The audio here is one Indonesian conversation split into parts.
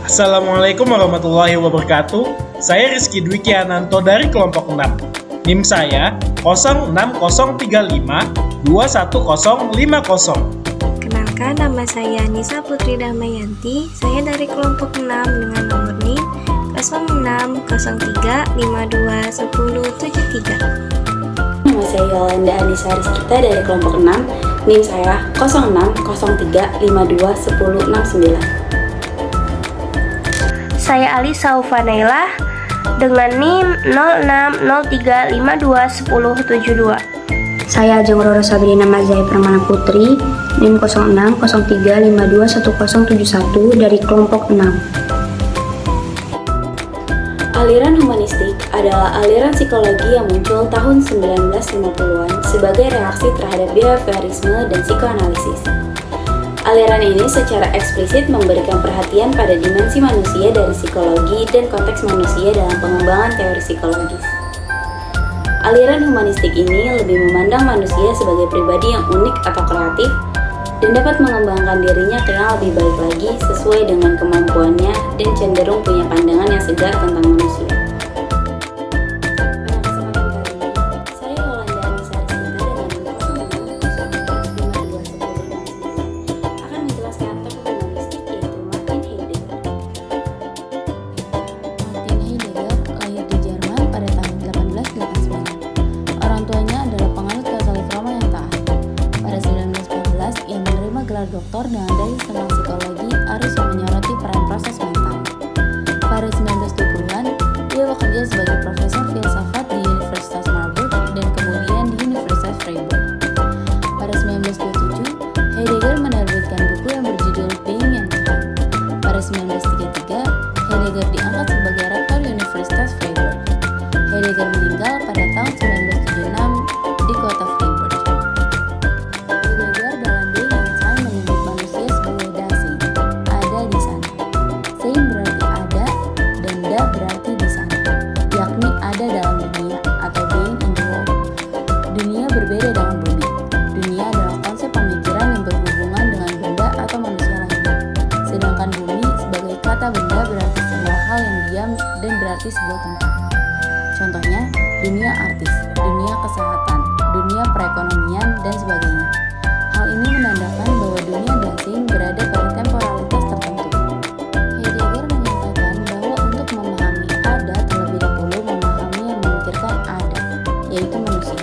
Assalamualaikum warahmatullahi wabarakatuh. Saya Rizky Dwi Kiananto dari kelompok 6. NIM saya 060321050. Kenalkan, nama saya Nisa Putri Damayanti. Saya dari kelompok 6 dengan nomor NIM 0603521073. Nama saya Yolanda Anissa Rizkita dari kelompok 6. NIM saya 0603521069. Saya Ali Saufanaila dengan NIM 0603521072. Saya Ajeng Roro Sabrina Mazai Pramana Putri, NIM 0603521071 dari kelompok 6. Aliran humanistik adalah aliran psikologi yang muncul tahun 1950-an sebagai reaksi terhadap behaviorisme dan psikoanalisis. Aliran ini secara eksplisit memberikan perhatian pada dimensi manusia dari psikologi dan konteks manusia dalam pengembangan teori psikologis. Aliran humanistik ini lebih memandang manusia sebagai pribadi yang unik atau kreatif dan dapat mengembangkan dirinya ke yang lebih baik lagi sesuai dengan kemampuannya dan cenderung punya pandangan yang segar tentang manusia. Doktor dengan dalih tentang psikologi arus yang menyoroti peran proses mental. Pada 1920-an, dia bekerja sebagai profesor filsafat di Universitas Marburg dan kemudian di Universitas Freiburg. Pada 1927, Heidegger menerbitkan buku yang berjudul Being yang Tuhan. Pada 1933, Heidegger diangkat sebagai rektor Universitas Freiburg. Heidegger meninggal pada tahun 1976 di kota Freiburg. Berbeda dengan bumi. Dunia adalah konsep pemikiran yang berhubungan dengan benda atau manusia lainnya. Sedangkan bumi sebagai kata benda berarti sebuah hal yang diam dan berarti sebuah tempat. Contohnya, dunia artis, dunia kesehatan, dunia perekonomian, dan sebagainya. Hal ini menandakan bahwa dunia dancing berada pada temporalitas tertentu. Heidegger menyatakan bahwa untuk memahami ada terlebih dahulu memahami yang memikirkan ada, yaitu manusia.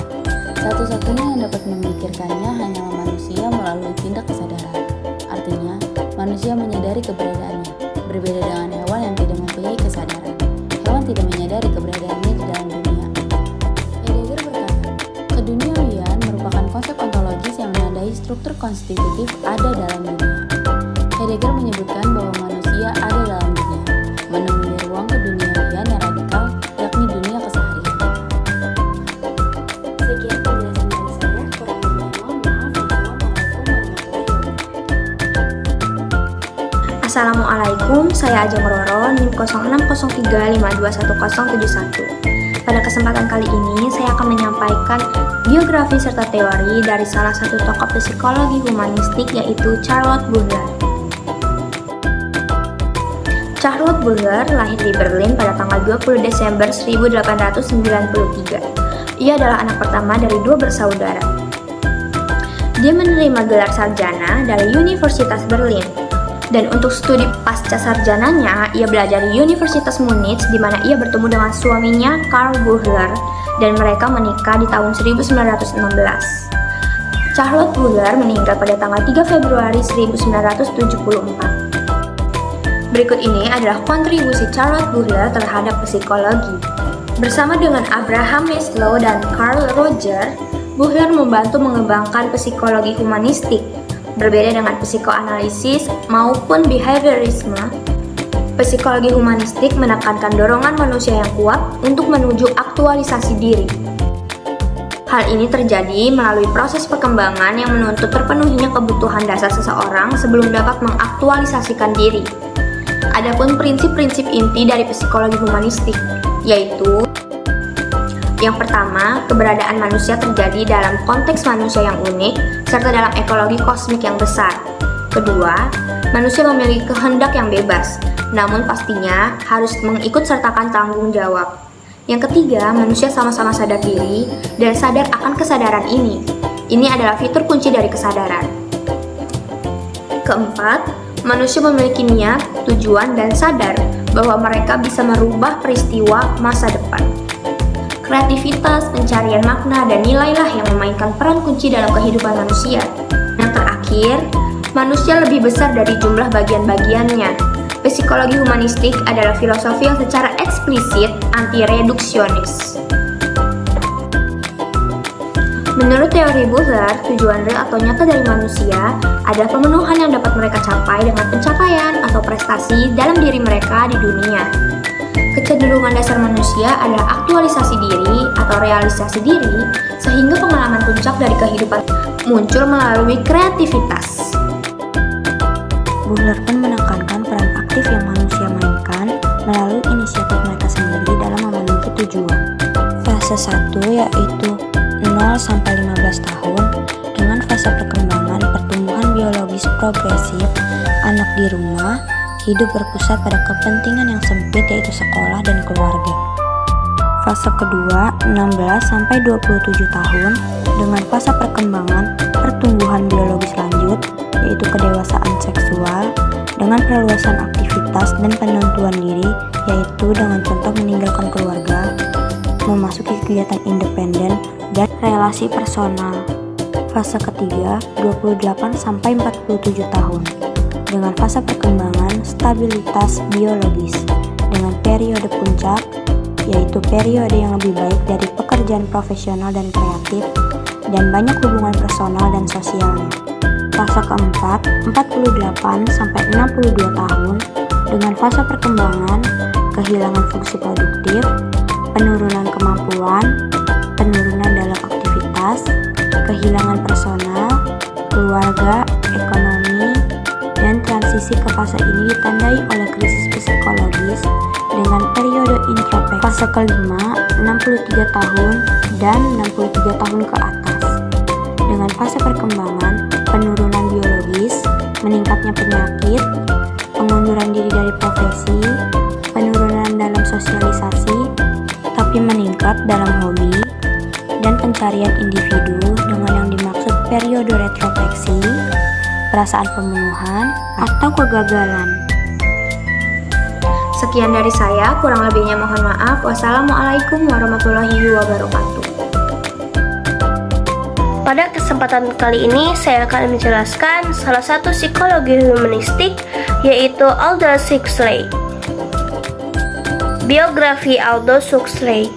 Satu-satunya yang dapat memikirkannya hanyalah manusia melalui tindak kesadaran. Artinya, manusia menyadari keberadaannya, berbeda dengan hewan yang tidak mempunyai kesadaran. Hewan tidak menyadari keberadaannya di dalam dunia. Heidegger berkata, keduniawian merupakan konsep ontologis yang menandai struktur konstitutif ada dalam dunia. Heidegger menyebutkan bahwa manusia ada dalam dunia, menemui ruang keduniawian yang radikal, yakni dunia keseharian. Sekian penjelasan dari saya, kurang lebihnya mohon maaf. Assalamualaikum, saya Ajeng Roro, NIM 0603521071. Pada kesempatan kali ini, saya akan menyampaikan biografi serta teori dari salah satu tokoh psikologi humanistik, yaitu Charlotte Burger. Charlotte Burger lahir di Berlin pada tanggal 20 Desember 1893. Ia adalah anak pertama dari dua bersaudara. Dia menerima gelar sarjana dari Universitas Berlin. Dan untuk studi pasca sarjananya, ia belajar di Universitas Munich, di mana ia bertemu dengan suaminya Karl Buchler, dan mereka menikah di tahun 1916. Charlotte Burger meninggal pada tanggal 3 Februari 1974. Berikut ini adalah kontribusi Charlotte Buchler terhadap psikologi. Bersama dengan Abraham Maslow dan Carl Roger, Buchler membantu mengembangkan psikologi humanistik. Berbeda dengan psikoanalisis maupun behaviorisme, psikologi humanistik menekankan dorongan manusia yang kuat untuk menuju aktualisasi diri. Hal ini terjadi melalui proses perkembangan yang menuntut terpenuhinya kebutuhan dasar seseorang sebelum dapat mengaktualisasikan diri. Adapun prinsip-prinsip inti dari psikologi humanistik, yaitu yang pertama, keberadaan manusia terjadi dalam konteks manusia yang unik, serta dalam ekologi kosmik yang besar. Kedua, manusia memiliki kehendak yang bebas. namun pastinya harus mengikutsertakan tanggung jawab. Yang ketiga, manusia sama-sama sadar diri dan sadar akan kesadaran ini. Ini adalah fitur kunci dari kesadaran. Keempat, manusia memiliki niat, tujuan, dan sadar bahwa mereka bisa merubah peristiwa masa depan. Kreativitas, pencarian makna, dan nilailah yang memainkan peran kunci dalam kehidupan manusia. Yang terakhir, manusia lebih besar dari jumlah bagian-bagiannya. Psikologi humanistik adalah filosofi yang secara eksplisit anti-reduksionis. Menurut teori Buhler, tujuan real atau nyata dari manusia adalah pemenuhan yang dapat mereka capai dengan pencapaian atau prestasi dalam diri mereka di dunia. Kecenderungan dasar manusia adalah aktualisasi diri atau realisasi diri, sehingga pengalaman puncak dari kehidupan muncul melalui kreativitas. Buhler pun menekankan peran aktif yang manusia mainkan melalui inisiatif mereka sendiri dalam memenuhi tujuan. Fase 1 yaitu 0-15 tahun dengan fase perkembangan pertumbuhan biologis progresif, anak di rumah, hidup berpusat pada kepentingan yang sempit yaitu sekolah dan keluarga. Fase kedua 16-27 tahun dengan fase perkembangan pertumbuhan biologis lanjut yaitu kedewasaan seksual dengan perluasan aktivitas dan penentuan diri yaitu dengan contoh meninggalkan keluarga, memasuki kegiatan independen dan relasi personal. Fase ketiga 28-47 tahun dengan fase perkembangan stabilitas biologis dengan periode puncak yaitu periode yang lebih baik dari pekerjaan profesional dan kreatif dan banyak hubungan personal dan sosialnya. Fase keempat 48-62 tahun dengan fase perkembangan kehilangan fungsi produktif, penurunan kemampuan, penurunan dalam aktivitas, kehilangan personal, keluarga, ekonomi, dan transisi ke fase ini ditandai oleh krisis psikologis dengan periode introspeksi. Fase kelima 63 tahun dan 63 tahun ke atas dengan fase perkembangan penurunan biologis, meningkatnya penyakit, pengunduran diri dari profesi, penurunan dalam sosialisasi, tapi meningkat dalam hobi, dan pencarian individu dengan yang dimaksud periode retrospeksi, perasaan pembunuhan, atau kegagalan. Sekian dari saya, kurang lebihnya mohon maaf. Wassalamualaikum warahmatullahi wabarakatuh. Pada kesempatan kali ini saya akan menjelaskan salah satu psikologi humanistik yaitu Aldous Huxley. Biografi Aldous Huxley.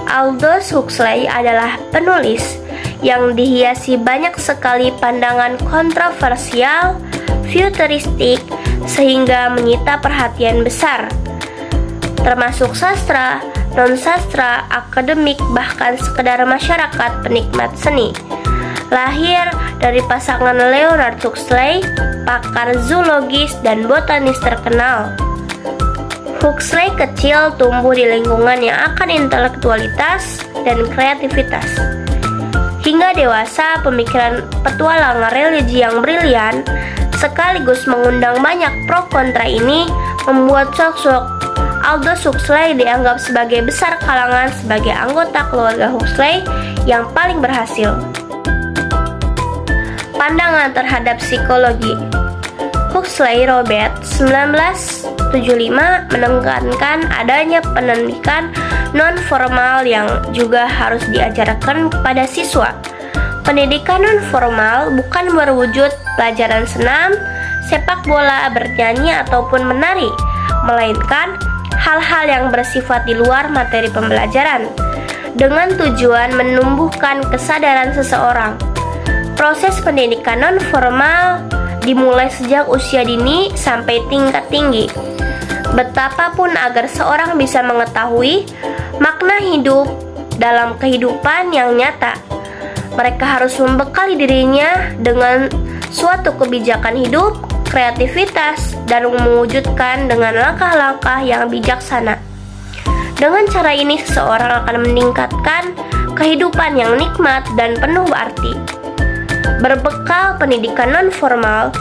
Aldous Huxley adalah penulis yang dihiasi banyak sekali pandangan kontroversial, futuristik, sehingga menyita perhatian besar, termasuk sastra, non-sastra, akademik, bahkan sekedar masyarakat penikmat seni. Lahir dari pasangan Leonard Huxley, pakar zoologis dan botanis terkenal. Huxley kecil tumbuh di lingkungan yang akan intelektualitas dan kreativitas. Hingga dewasa, pemikiran petualang religi yang brilian sekaligus mengundang banyak pro kontra ini membuat sosok Aldous Huxley dianggap sebagai besar kalangan sebagai anggota keluarga Huxley yang paling berhasil. Pandangan terhadap psikologi. Huxley Robert 1975 menekankan adanya pendidikan non-formal yang juga harus diajarkan kepada siswa. Pendidikan non-formal bukan berwujud pelajaran senam, sepak bola, bernyanyi, ataupun menari, melainkan hal-hal yang bersifat di luar materi pembelajaran, dengan tujuan menumbuhkan kesadaran seseorang. Proses pendidikan non-formal dimulai sejak usia dini sampai tingkat tinggi. Betapapun agar seorang bisa mengetahui makna hidup dalam kehidupan yang nyata, mereka harus membekali dirinya dengan suatu kebijakan hidup, kreativitas, dan mewujudkan dengan langkah-langkah yang bijaksana. Dengan cara ini, seseorang akan meningkatkan kehidupan yang nikmat dan penuh arti. Berbekal pendidikan non-formal,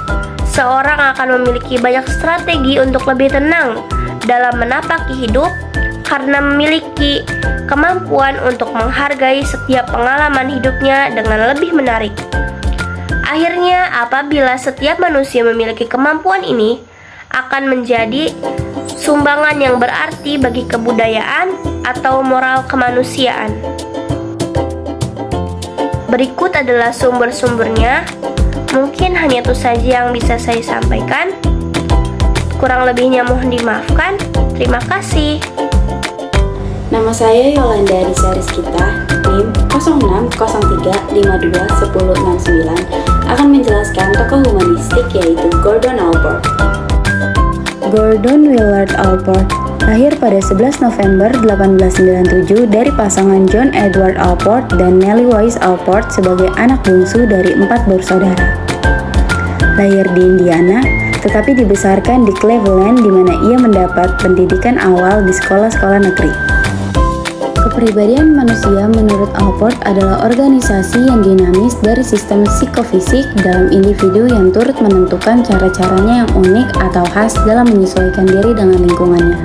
seseorang akan memiliki banyak strategi untuk lebih tenang dalam menapaki hidup karena memiliki kemampuan untuk menghargai setiap pengalaman hidupnya dengan lebih menarik. Akhirnya, apabila setiap manusia memiliki kemampuan ini, akan menjadi sumbangan yang berarti bagi kebudayaan atau moral kemanusiaan. Berikut adalah sumber-sumbernya. Mungkin hanya itu saja yang bisa saya sampaikan. Kurang lebihnya mohon dimaafkan. Terima kasih. Nama saya Yolanda Risa Rizkita, NIM 0603521069, akan menjelaskan tokoh humanistik yaitu Gordon Allport. Gordon Willard Allport lahir pada 11 November 1897 dari pasangan John Edward Allport dan Nellie Wise Allport sebagai anak bungsu dari 4 bersaudara. Lahir di Indiana, tetapi dibesarkan di Cleveland di mana ia mendapat pendidikan awal di sekolah-sekolah negeri. Kepribadian manusia menurut Allport adalah organisasi yang dinamis dari sistem psikofisik dalam individu yang turut menentukan cara-caranya yang unik atau khas dalam menyesuaikan diri dengan lingkungannya.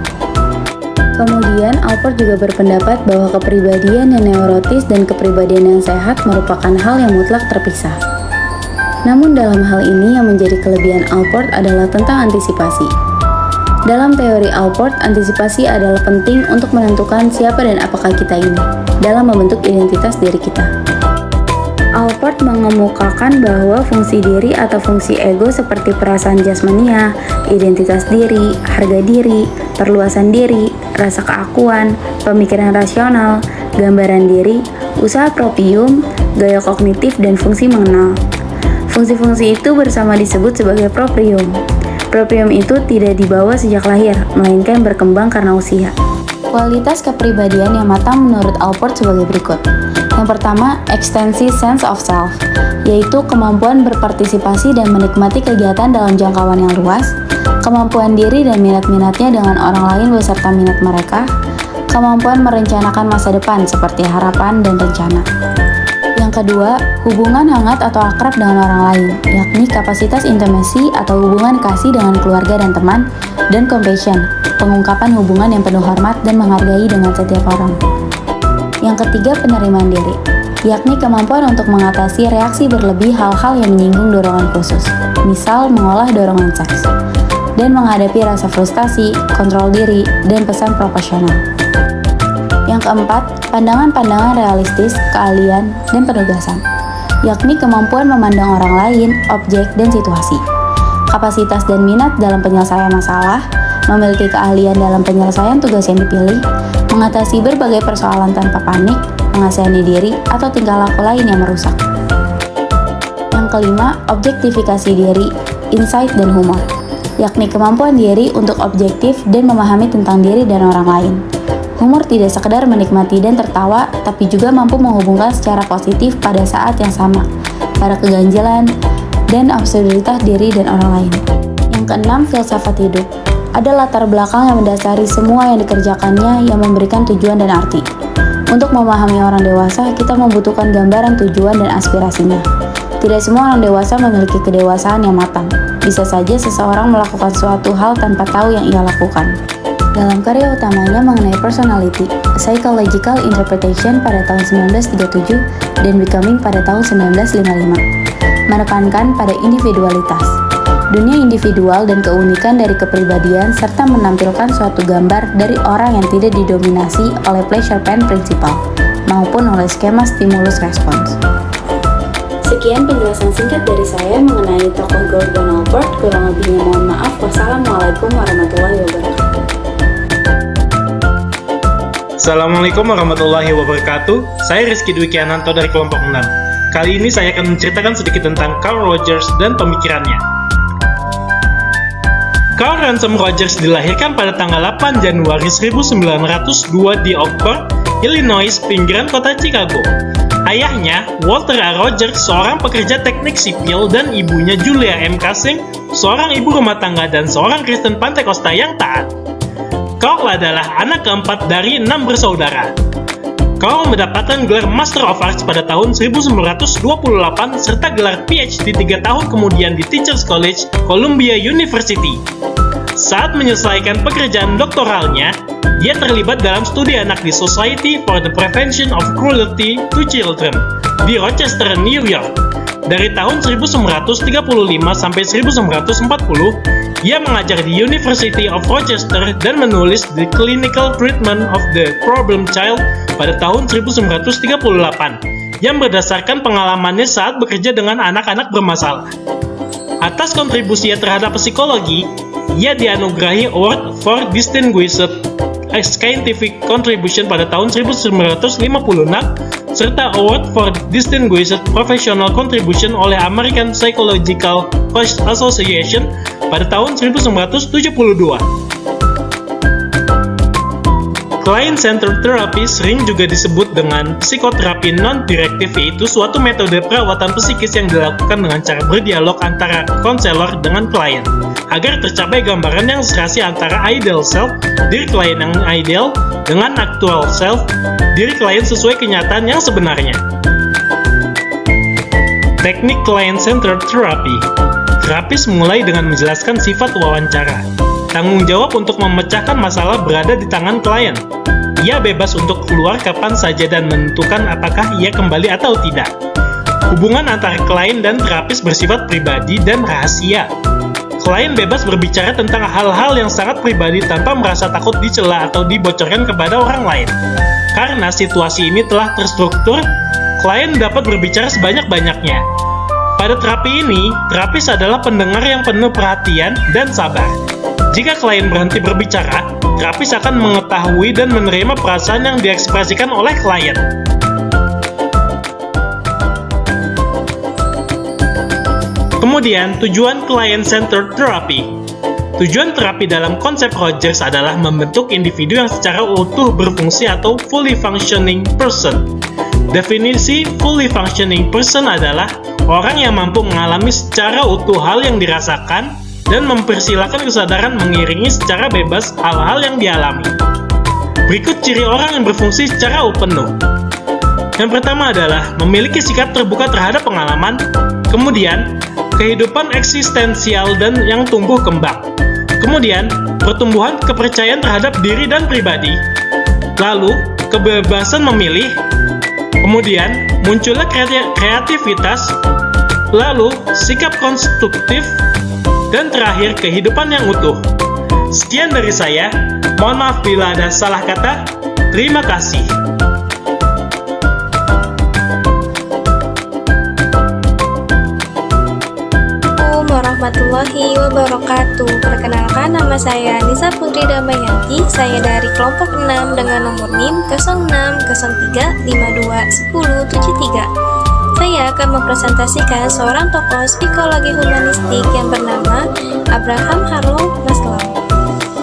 Kemudian, Allport juga berpendapat bahwa kepribadian yang neurotis dan kepribadian yang sehat merupakan hal yang mutlak terpisah. Namun dalam hal ini yang menjadi kelebihan Allport adalah tentang antisipasi. Dalam teori Allport, antisipasi adalah penting untuk menentukan siapa dan apakah kita ini dalam membentuk identitas diri kita. Allport mengemukakan bahwa fungsi diri atau fungsi ego seperti perasaan jasmania, identitas diri, harga diri, perluasan diri, rasa keakuan, pemikiran rasional, gambaran diri, usaha proprium, gaya kognitif, dan fungsi mengenal. Fungsi-fungsi itu bersama disebut sebagai proprium. Proprium itu tidak dibawa sejak lahir, melainkan berkembang karena usia. Kualitas kepribadian yang matang menurut Allport sebagai berikut. Yang pertama, extensive sense of self, yaitu kemampuan berpartisipasi dan menikmati kegiatan dalam jangkauan yang luas, kemampuan diri dan minat-minatnya dengan orang lain beserta minat mereka, kemampuan merencanakan masa depan seperti harapan dan rencana. Yang kedua, hubungan hangat atau akrab dengan orang lain, yakni kapasitas intimasi atau hubungan kasih dengan keluarga dan teman, dan compassion, pengungkapan hubungan yang penuh hormat dan menghargai dengan setiap orang. Yang ketiga, penerimaan diri, yakni kemampuan untuk mengatasi reaksi berlebih hal-hal yang menyinggung dorongan khusus, misal mengolah dorongan seks, dan menghadapi rasa frustasi, kontrol diri, dan pesan proporsional. Yang keempat, pandangan-pandangan realistis, keahlian, dan penugasan, yakni kemampuan memandang orang lain, objek, dan situasi, kapasitas dan minat dalam penyelesaian masalah, memiliki keahlian dalam penyelesaian tugas yang dipilih, mengatasi berbagai persoalan tanpa panik, mengasihani diri, atau tingkah laku lain yang merusak. Yang kelima, objektifikasi diri, insight, dan humor, yakni kemampuan diri untuk objektif dan memahami tentang diri dan orang lain. Humor tidak sekedar menikmati dan tertawa, tapi juga mampu menghubungkan secara positif pada saat yang sama, pada keganjilan dan absurditas diri dan orang lain. Yang keenam, filsafat hidup. Ada latar belakang yang mendasari semua yang dikerjakannya yang memberikan tujuan dan arti. Untuk memahami orang dewasa, kita membutuhkan gambaran tujuan dan aspirasinya. Tidak semua orang dewasa memiliki kedewasaan yang matang. Bisa saja seseorang melakukan suatu hal tanpa tahu yang ia lakukan. Dalam karya utamanya mengenai personality, psychological interpretation pada tahun 1937 dan becoming pada tahun 1955, menekankan pada individualitas, dunia individual dan keunikan dari kepribadian serta menampilkan suatu gambar dari orang yang tidak didominasi oleh pleasure pain principle maupun oleh skema stimulus response. Sekian penjelasan singkat dari saya mengenai tokoh Gordon Allport. Kurang lebihnya mohon maaf. Wassalamualaikum warahmatullahi wabarakatuh. Assalamualaikum warahmatullahi wabarakatuh. Saya Rizky Dwi Kiananto dari kelompok 6. Kali ini saya akan menceritakan sedikit tentang Carl Rogers dan pemikirannya. Carl Ransom Rogers dilahirkan pada tanggal 8 Januari 1902 di Oak Park, Illinois, pinggiran kota Chicago. Ayahnya, Walter A. Rogers, seorang pekerja teknik sipil, dan ibunya Julia M. Cushing, seorang ibu rumah tangga dan seorang Kristen Pantekosta yang taat. Carl adalah anak keempat dari 6 bersaudara. Cole mendapatkan gelar Master of Arts pada tahun 1928 serta gelar PhD 3 tahun kemudian di Teachers College, Columbia University. Saat menyelesaikan pekerjaan doktoralnya, dia terlibat dalam studi anak di Society for the Prevention of Cruelty to Children di Rochester, New York. Dari tahun 1935 sampai 1940, ia mengajar di University of Rochester dan menulis The Clinical Treatment of the Problem Child pada tahun 1938 yang berdasarkan pengalamannya saat bekerja dengan anak-anak bermasalah. Atas kontribusinya terhadap psikologi, ia dianugerahi Award for Distinguished Scientific Contribution pada tahun 1956 serta Award for Distinguished Professional Contribution oleh American Psychological Association pada tahun 1972. Client-centered therapy sering juga disebut dengan psikoterapi non-direktif, yaitu suatu metode perawatan psikis yang dilakukan dengan cara berdialog antara konselor dengan klien agar tercapai gambaran yang serasi antara ideal self, diri klien yang ideal, dengan actual self, diri klien sesuai kenyataan yang sebenarnya. Teknik client-centered therapy. Terapis mulai dengan menjelaskan sifat wawancara. Tanggung jawab untuk memecahkan masalah berada di tangan klien. Ia bebas untuk keluar kapan saja dan menentukan apakah ia kembali atau tidak. Hubungan antara klien dan terapis bersifat pribadi dan rahasia. Klien bebas berbicara tentang hal-hal yang sangat pribadi tanpa merasa takut dicela atau dibocorkan kepada orang lain. Karena situasi ini telah terstruktur, klien dapat berbicara sebanyak-banyaknya. Pada terapi ini, terapis adalah pendengar yang penuh perhatian dan sabar. Jika klien berhenti berbicara, terapis akan mengetahui dan menerima perasaan yang diekspresikan oleh klien. Kemudian, tujuan client-centered therapy. Tujuan terapi dalam konsep Rogers adalah membentuk individu yang secara utuh berfungsi atau fully functioning person. Definisi fully functioning person adalah orang yang mampu mengalami secara utuh hal yang dirasakan dan mempersilahkan kesadaran mengiringi secara bebas hal-hal yang dialami. Berikut ciri orang yang berfungsi secara penuh. Yang pertama adalah memiliki sikap terbuka terhadap pengalaman, kemudian kehidupan eksistensial dan yang tumbuh kembang, kemudian pertumbuhan kepercayaan terhadap diri dan pribadi, lalu kebebasan memilih, kemudian munculnya kreativitas, lalu sikap konstruktif, dan terakhir kehidupan yang utuh. Sekian dari saya, mohon maaf bila ada salah kata. Terima kasih. Warahmatullahi wabarakatuh. Perkenalkan, nama saya Nisa Putri Damayanti. Saya dari kelompok 6 dengan nomor NIM 0603521073. Saya akan mempresentasikan seorang tokoh psikologi humanistik yang bernama Abraham Harlow Maslow.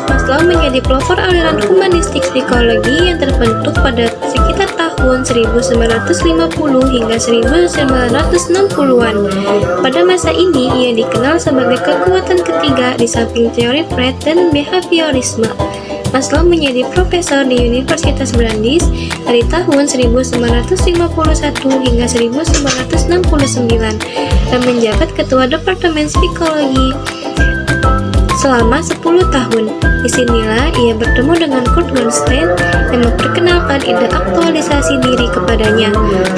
Maslow menjadi pelopor aliran humanistik psikologi yang terbentuk pada sekitar tahun 1950 hingga 1960-an. Pada masa ini, ia dikenal sebagai kekuatan ketiga di samping teori Freud dan behaviorisme. Maslow menjadi profesor di Universitas Brandeis dari tahun 1951 hingga 1969 dan menjabat ketua Departemen Psikologi selama 10 tahun. Disinilah ia bertemu dengan Kurt Goldstein yang memperkenalkan ide aktualisasi diri kepadanya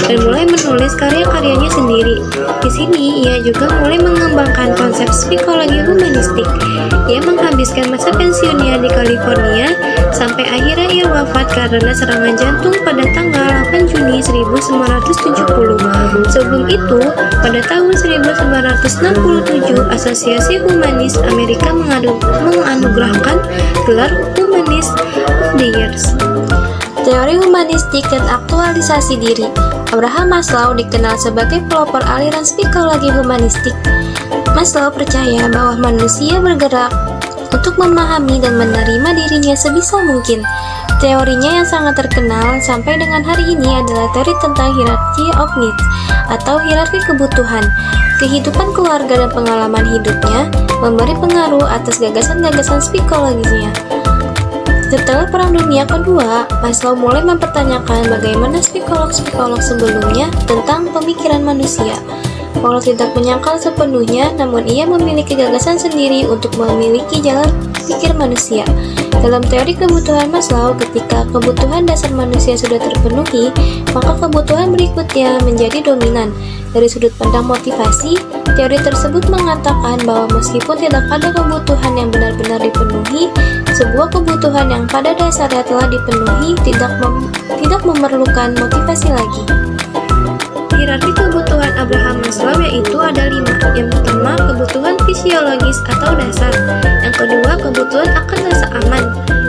dan mulai menulis karya-karyanya sendiri. Di sini ia juga mulai mengembangkan konsep psikologi humanistik. Ia menghabiskan masa pensiunnya di California sampai akhirnya ia wafat karena serangan jantung pada tanggal 8 Juni 1970. Sebelum itu, pada tahun 1967, Asosiasi Humanis Amerika menganugerahkan gelar Humanist of the Years. Teori humanistik dan aktualisasi diri. Abraham Maslow dikenal sebagai pelopor aliran psikologi humanistik. Maslow percaya bahwa manusia bergerak untuk memahami dan menerima dirinya sebisa mungkin. Teorinya yang sangat terkenal sampai dengan hari ini adalah teori tentang hierarchy of needs atau hierarki kebutuhan. Kehidupan keluarga dan pengalaman hidupnya memberi pengaruh atas gagasan-gagasan psikologisnya. Setelah Perang Dunia Kedua, Maslow mulai mempertanyakan bagaimana psikolog-psikolog sebelumnya tentang pemikiran manusia. Walau tidak menyangkal sepenuhnya, namun ia memiliki gagasan sendiri untuk memiliki jalan pikir manusia. Dalam teori kebutuhan Maslow, ketika kebutuhan dasar manusia sudah terpenuhi, maka kebutuhan berikutnya menjadi dominan. Dari sudut pandang motivasi, teori tersebut mengatakan bahwa meskipun tidak ada kebutuhan yang benar-benar dipenuhi, sebuah kebutuhan yang pada dasarnya telah dipenuhi tidak memerlukan motivasi lagi. Hierarki kebutuhan Abraham Maslow yaitu ada 5. Yang pertama, kebutuhan fisiologis atau dasar. Yang kedua, kebutuhan akan rasa aman.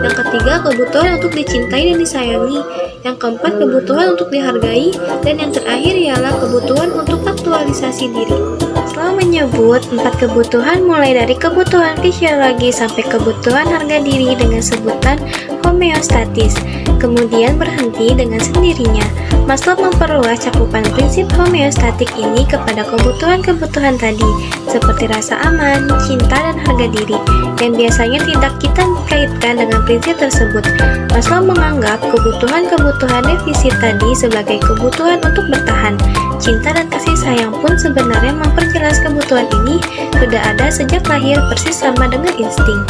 Yang ketiga, kebutuhan untuk dicintai dan disayangi. Yang keempat, kebutuhan untuk dihargai. Dan yang terakhir ialah kebutuhan untuk aktualisasi diri. Maslow menyebut 4 kebutuhan mulai dari kebutuhan fisiologi sampai kebutuhan harga diri dengan sebutan homeostatis, kemudian berhenti dengan sendirinya. Maslow memperluas cakupan prinsip homeostatik ini kepada kebutuhan-kebutuhan tadi, seperti rasa aman, cinta, dan harga diri, yang biasanya tidak kita kaitkan dengan prinsip tersebut. Maslow menganggap kebutuhan-kebutuhan defisit tadi sebagai kebutuhan untuk bertahan. Cinta dan kasih sayang pun sebenarnya memperjelas kebutuhan ini sudah ada sejak lahir, persis sama dengan insting.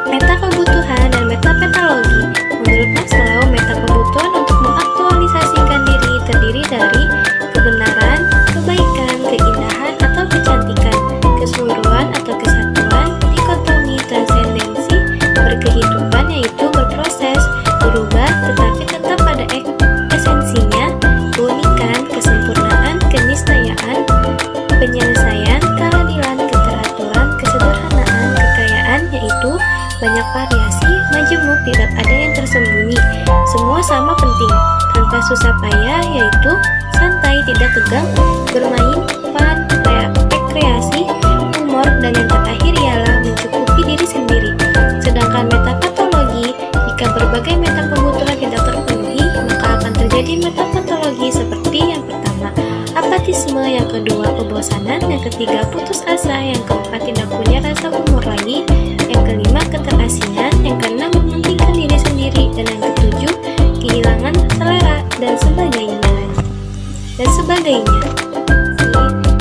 Meta kebutuhan dan meta petalogi. Menurut Maslow, meta kebutuhan untuk mengaktualisasikan diri terdiri dari kebenaran, kebaikan, keindahan atau kecantikan, keseluruhan atau kesatuan, dikotomi, transendensi, berkehidupan yaitu berproses, berubah tetapi tetap pada esensinya, keunikan, kesempurnaan, keniscayaan, penyelesaian, keadilan, keteraturan, kesederhanaan, kekayaan yaitu banyak variasi, majemuk, tidak ada yang tersembunyi, semua sama penting, tanpa susah payah yaitu santai, tidak tegang, bermain, fun, rekreasi, humor, dan yang terakhir ialah mencukupi diri sendiri. Sedangkan metapatologi, jika berbagai meta kebutuhan tidak terpenuhi, maka akan terjadi metapatologi seperti yang pertama, apatisme, yang kedua kebosanan, yang ketiga putus asa, yang keempat tidak punya rasa humor lagi, yang kelima keterasingan, yang keenam mementingkan diri sendiri, dan yang ketujuh kehilangan selera dan sebagainya.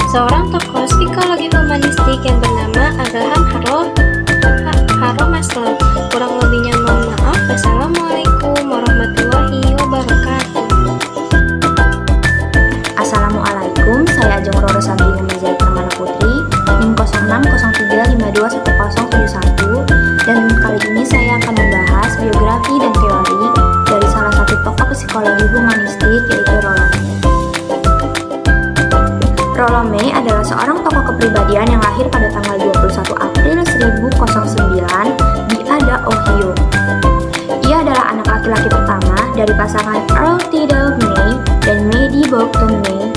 Seorang tokoh psikologi humanistik yang bernama Abraham Harlow Maslow. Kurang lebihnya mohon maaf. Wassalamualaikum warahmatullahi wabarakatuh. Assalamualaikum, saya Ajeng Roro Santini Mazai Permana Putri, NIM 0603521071, dan kali ini saya akan membahas biografi dan teori dari salah satu tokoh psikologi humanistik yaitu Rollo. Rollo May adalah seorang tokoh kepribadian yang lahir pada tanggal 21 April 1009 di Ada, Ohio. Ia adalah anak laki-laki pertama dari pasangan Earl Theodore May dan Maddie Boughton May.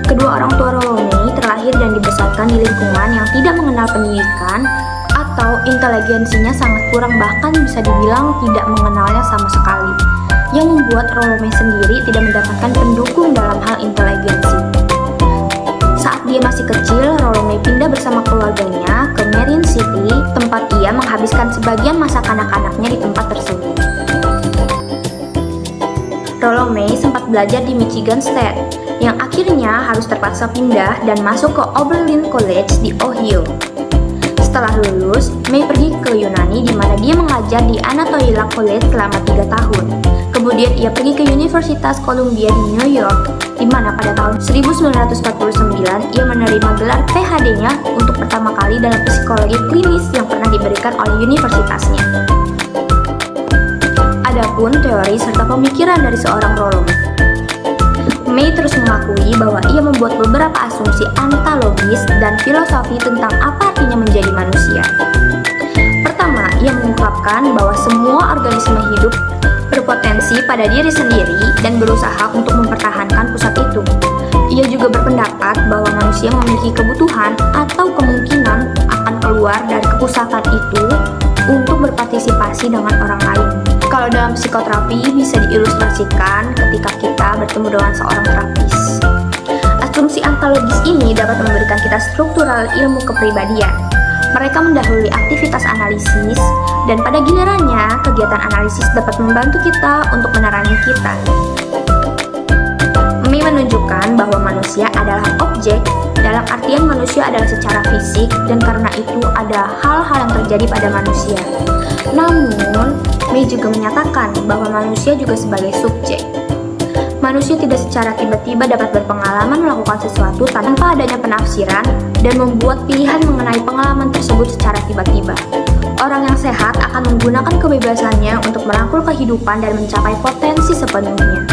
Kedua orang tua Rollo May terlahir dan dibesarkan di lingkungan yang tidak mengenal pendidikan atau inteligensinya sangat kurang, bahkan bisa dibilang tidak mengenalnya sama sekali, yang membuat Rollo May sendiri tidak mendapatkan pendukung dalam hal inteligensi. Saat dia masih kecil, Rollo May pindah bersama keluarganya ke Marin City, tempat ia menghabiskan sebagian masa kanak-kanaknya di tempat tersebut. Rollo May sempat belajar di Michigan State, yang akhirnya harus terpaksa pindah dan masuk ke Oberlin College di Ohio. Setelah lulus, May pergi ke Yunani di mana dia mengajar di Anatolia College selama 3 tahun. Kemudian ia pergi ke Universitas Columbia di New York, di mana pada tahun 1949 ia menerima gelar PhD-nya untuk pertama kali dalam psikologi klinis yang pernah diberikan oleh universitasnya. Adapun teori serta pemikiran dari seorang Rollo May terus mengakui bahwa ia membuat beberapa asumsi antologis dan filosofi tentang apa artinya menjadi manusia. Pertama, ia mengungkapkan bahwa semua organisme hidup berpotensi pada diri sendiri dan berusaha untuk mempertahankan pusat itu. Ia juga berpendapat bahwa manusia memiliki kebutuhan atau kemungkinan akan keluar dari kepusatan itu untuk berpartisipasi dengan orang lain. Kalau dalam psikoterapi bisa diilustrasikan ketika kita bertemu dengan seorang terapis. Asumsi ontologis ini dapat memberikan kita struktural ilmu kepribadian. Mereka mendahului aktivitas analisis, dan pada gilirannya, kegiatan analisis dapat membantu kita untuk menerangi kita. Ini menunjukkan bahwa manusia adalah objek, dalam artian manusia adalah secara fisik, dan karena itu ada hal-hal yang terjadi pada manusia. Namun, May juga menyatakan bahwa manusia juga sebagai subjek. Manusia tidak secara tiba-tiba dapat berpengalaman melakukan sesuatu tanpa adanya penafsiran dan membuat pilihan mengenai pengalaman tersebut secara tiba-tiba. Orang yang sehat akan menggunakan kebebasannya untuk merangkul kehidupan dan mencapai potensi sepenuhnya.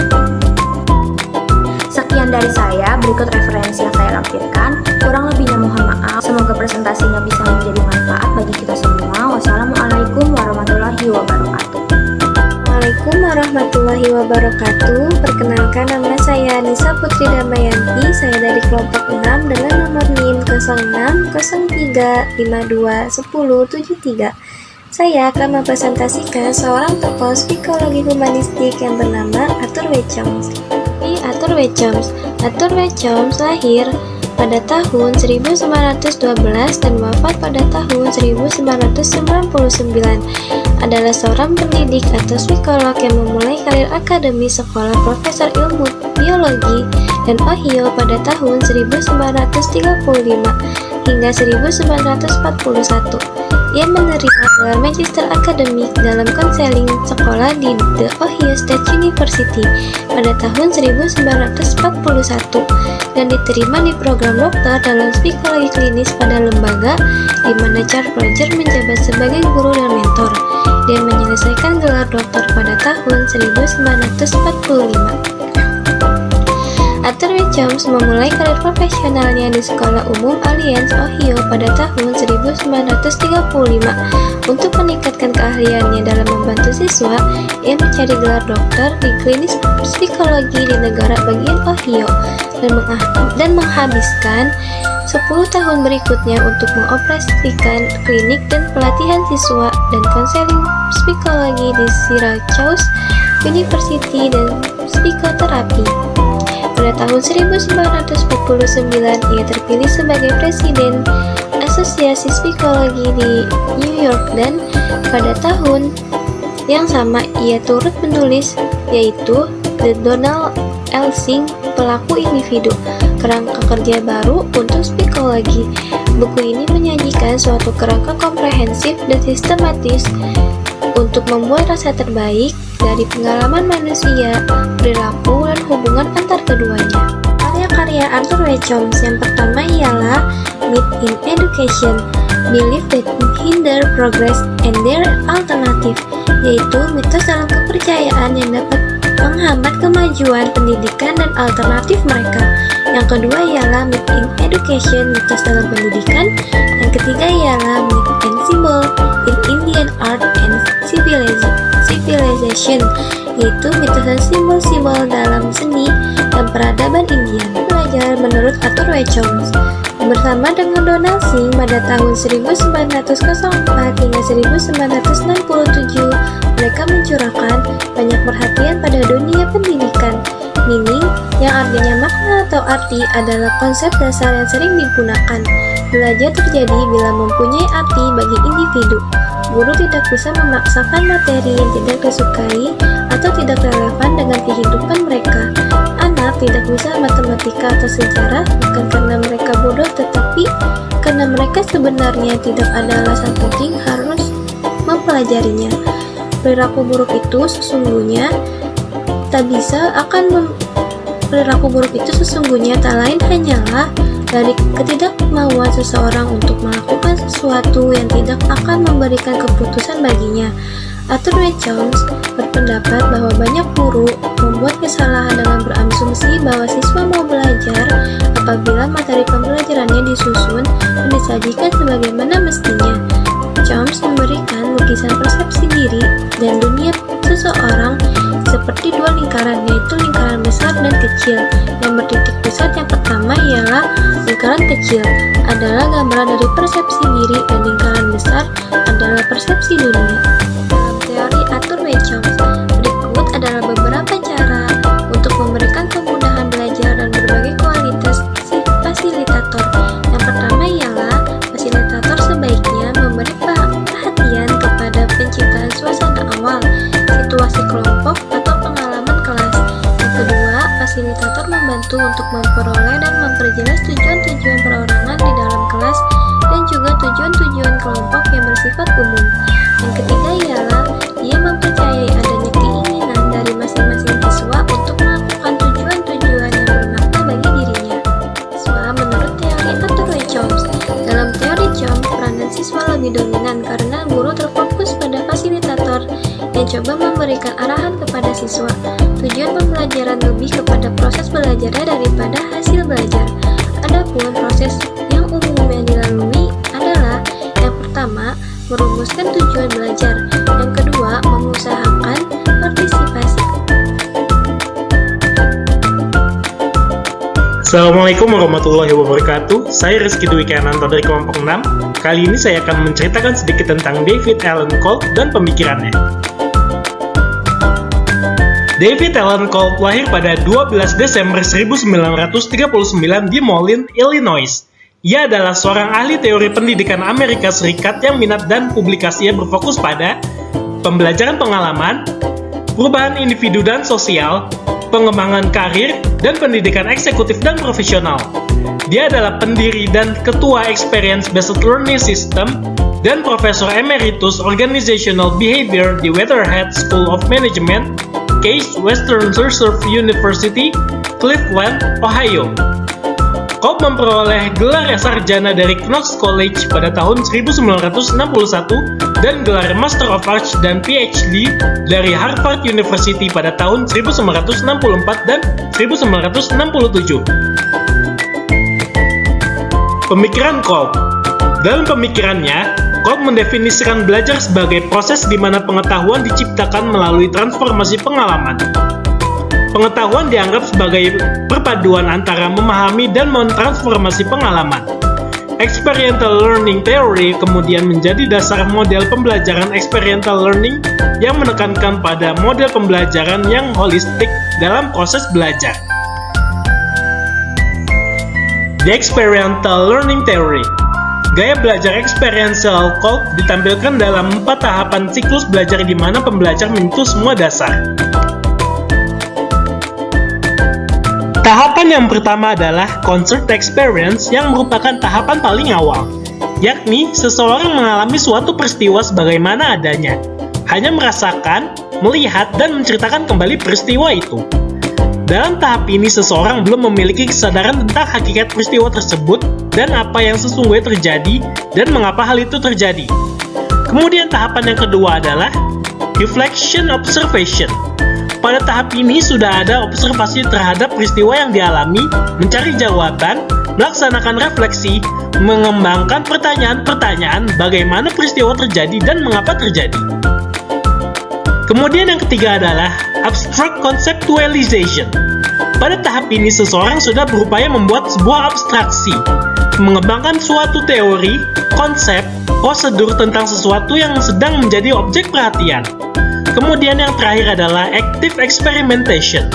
Sekian dari saya, berikut referensi yang saya lampirkan. Kurang lebihnya mohon maaf. Semoga presentasinya bisa menjadi manfaat bagi kita semua. Wassalamualaikum warahmatullahi wabarakatuh. Assalamualaikum warahmatullahi wabarakatuh. Perkenalkan, nama saya Nisa Putri Damayanti. Saya dari kelompok 6 dengan nomor NIM 0603521073. Saya akan mempresentasikan seorang tokoh psikologi humanistik yang bernama Arthur W. Chomsky. Arthur W. Chomsky. Arthur W. Chomsky lahir pada tahun 1912 dan wafat pada tahun 1999. Adalah seorang pendidik atau psikolog yang memulai karir akademis sekolah profesor ilmu biologi dan Ohio pada tahun 1935 hingga 1941. Ia menerima gelar Magister Akademik dalam konseling sekolah di The Ohio State University pada tahun 1941 dan diterima di program doktor dalam psikologi klinis pada lembaga di mana Charles Roger menjabat sebagai guru dan mentor. Dia menyelesaikan gelar doktor pada tahun 1945. Arthur W. Chomsky memulai karir profesionalnya di Sekolah Umum Alliance, Ohio pada tahun 1935. Untuk meningkatkan keahliannya dalam membantu siswa, ia mencari gelar doktor di klinis psikologi di negara bagian Ohio dan menghabiskan 10 tahun berikutnya untuk mengoperasikan klinik dan pelatihan siswa dan konseling psikologi di Syracuse University dan psikoterapi. Pada tahun 1949, ia terpilih sebagai presiden Asosiasi Psikologi di New York dan pada tahun yang sama ia turut menulis yaitu The Donald Elsing, Pelaku Individu, Kerangka Kerja Baru untuk Psikologi. Buku ini menyajikan suatu kerangka komprehensif dan sistematis untuk membuat rasa terbaik dari pengalaman manusia, perilaku, dan hubungan antar keduanya. Karya-karya Arthur W. Chomsky yang pertama ialah Myth in Education, Belief that Hinder Progress and Their Alternative, yaitu mitos dalam kepercayaan yang dapat menghambat kemajuan pendidikan dan alternatif mereka. Yang kedua ialah Myth in Education, mitos dalam pendidikan. Yang ketiga ialah Myth and Symbol in Indian Art and Civilization, yaitu mitos dan simbol-simbol dalam seni dan peradaban Indian. Belajar menurut Arthur W. Chomsky bersama dengan Donald Singh pada tahun 1904 hingga 1967, mereka mencurahkan banyak perhatian pada dunia pendidikan. Meaning, yang artinya makna atau arti adalah konsep dasar yang sering digunakan. Belajar terjadi bila mempunyai arti bagi individu. Guru tidak bisa memaksakan materi yang tidak disukai atau tidak relevan dengan kehidupan mereka. Anak tidak bisa matematika atau sejarah bukan karena mereka bodoh, tetapi karena mereka sebenarnya tidak ada alasan penting harus mempelajarinya. Perilaku buruk itu sesungguhnya tak lain hanyalah dari ketidakmauan seseorang untuk melakukan sesuatu yang tidak akan memberikan keputusan baginya. Arthur W. Chomsky berpendapat bahwa banyak guru membuat kesalahan dengan berasumsi bahwa siswa mau belajar apabila materi pembelajarannya disusun dan disajikan sebagaimana mestinya. Chomsky memberikan lukisan persepsi diri dan dunia seseorang seperti dua lingkaran, yaitu lingkaran besar dan kecil. Yang bertitik pusat yang pertama ialah lingkaran kecil adalah gambaran dari persepsi diri dan lingkaran besar adalah persepsi dunia. Dalam teori Arthur W. Chomsky, berikut adalah beberapa cara untuk memberikan kemudahan belajar dan berbagai kualitas fasilitator. Yang pertama ialah fasilitator sebaiknya waktu untuk memperoleh dan memperjelas tujuan-tujuan perorangan di dalam kelas dan juga tujuan-tujuan kelompok yang bersifat umum. Yang ketiga ialah dia mempercayai adanya keinginan dari masing-masing siswa untuk melakukan tujuan-tujuan yang bermakna bagi dirinya. Siswa menurut teori Arthur Jones. Dalam teori Jones, peranan siswa lebih dominan karena guru terfokus pada fasilitator yang coba memberikan arahan kepada siswa. Tujuan pembelajaran lebih kepada proses belajarnya daripada hasil belajar. Adapun proses yang umumnya dilalui adalah yang pertama, merumuskan tujuan belajar. Yang kedua, mengusahakan partisipasi. Assalamualaikum warahmatullahi wabarakatuh. Saya Rizky Dwi Kananto dari kelompok 6. Kali ini saya akan menceritakan sedikit tentang David Alan Colt dan pemikirannya. David Alan Colt lahir pada 12 Desember 1939 di Moline, Illinois. Ia adalah seorang ahli teori pendidikan Amerika Serikat yang minat dan publikasinya berfokus pada pembelajaran pengalaman, perubahan individu dan sosial, pengembangan karir, dan pendidikan eksekutif dan profesional. Dia adalah pendiri dan ketua Experience-Based Learning System dan Profesor Emeritus Organizational Behavior di Weatherhead School of Management, Case Western Reserve University, Cleveland, Ohio. Colt memperoleh gelar sarjana dari Knox College pada tahun 1961 dan gelar Master of Arts dan PhD dari Harvard University pada tahun 1964 dan 1967. Pemikiran Colt. Dalam pemikirannya, Colt mendefinisikan belajar sebagai proses di mana pengetahuan diciptakan melalui transformasi pengalaman. Pengetahuan dianggap sebagai perpaduan antara memahami dan mentransformasi pengalaman. Experiential Learning Theory kemudian menjadi dasar model pembelajaran experiential learning yang menekankan pada model pembelajaran yang holistik dalam proses belajar. The Experiential Learning Theory. Gaya belajar experiential Colt ditampilkan dalam 4 tahapan siklus belajar di mana pembelajar menyentuh semua dasar. Tahapan yang pertama adalah concert experience yang merupakan tahapan paling awal, yakni seseorang mengalami suatu peristiwa sebagaimana adanya, hanya merasakan, melihat, dan menceritakan kembali peristiwa itu. Dalam tahap ini seseorang belum memiliki kesadaran tentang hakikat peristiwa tersebut dan apa yang sesungguhnya terjadi dan mengapa hal itu terjadi. Kemudian tahapan yang kedua adalah reflection observation. Pada tahap ini sudah ada observasi terhadap peristiwa yang dialami, mencari jawaban, melaksanakan refleksi, mengembangkan pertanyaan-pertanyaan bagaimana peristiwa terjadi dan mengapa terjadi. Kemudian yang ketiga adalah abstract conceptualization. Pada tahap ini seseorang sudah berupaya membuat sebuah abstraksi, mengembangkan suatu teori, konsep, prosedur tentang sesuatu yang sedang menjadi objek perhatian. Kemudian yang terakhir adalah active experimentation.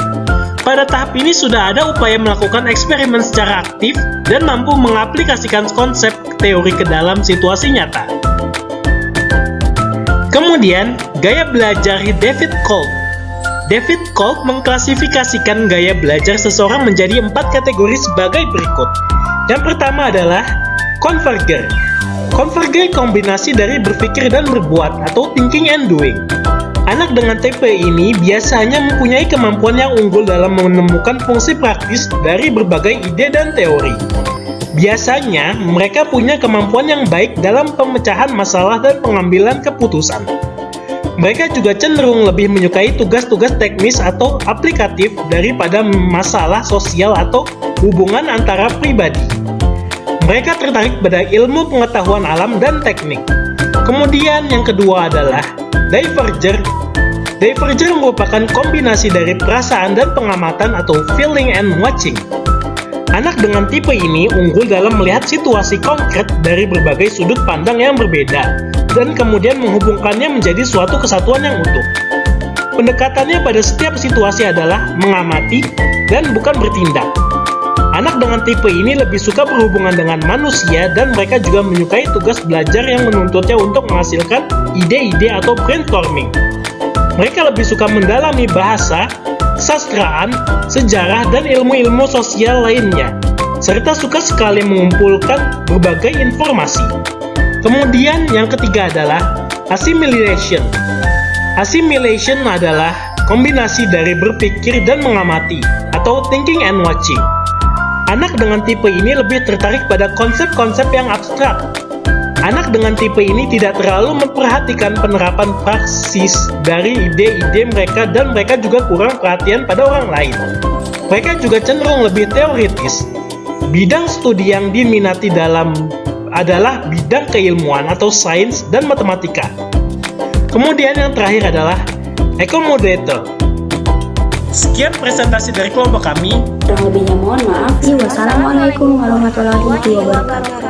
Pada tahap ini sudah ada upaya melakukan eksperimen secara aktif dan mampu mengaplikasikan konsep teori ke dalam situasi nyata. Kemudian, gaya belajar David Colt. David Colt mengklasifikasikan gaya belajar seseorang menjadi 4 kategori sebagai berikut. Yang pertama adalah converger. Converger kombinasi dari berpikir dan berbuat atau thinking and doing. Anak dengan tipe ini biasanya mempunyai kemampuan yang unggul dalam menemukan fungsi praktis dari berbagai ide dan teori. Biasanya, mereka punya kemampuan yang baik dalam pemecahan masalah dan pengambilan keputusan. Mereka juga cenderung lebih menyukai tugas-tugas teknis atau aplikatif daripada masalah sosial atau hubungan antara pribadi. Mereka tertarik pada ilmu pengetahuan alam dan teknik. Kemudian yang kedua adalah diverger. Diverger merupakan kombinasi dari perasaan dan pengamatan atau feeling and watching. Anak dengan tipe ini unggul dalam melihat situasi konkret dari berbagai sudut pandang yang berbeda, dan kemudian menghubungkannya menjadi suatu kesatuan yang utuh. Pendekatannya pada setiap situasi adalah mengamati dan bukan bertindak. Anak dengan tipe ini lebih suka berhubungan dengan manusia dan mereka juga menyukai tugas belajar yang menuntutnya untuk menghasilkan ide-ide atau brainstorming. Mereka lebih suka mendalami bahasa, kesastraan, sejarah, dan ilmu-ilmu sosial lainnya, serta suka sekali mengumpulkan berbagai informasi. Kemudian yang ketiga adalah assimilation. Assimilation adalah kombinasi dari berpikir dan mengamati, atau thinking and watching. Anak dengan tipe ini lebih tertarik pada konsep-konsep yang abstrak. Anak dengan tipe ini tidak terlalu memperhatikan penerapan praksis dari ide-ide mereka, dan mereka juga kurang perhatian pada orang lain. Mereka juga cenderung lebih teoritis. Bidang studi yang diminati adalah bidang keilmuan atau sains dan matematika. Kemudian yang terakhir adalah accommodator. Sekian presentasi dari kelompok kami. Kurang lebihnya mohon maaf. Wassalamualaikum warahmatullahi wabarakatuh.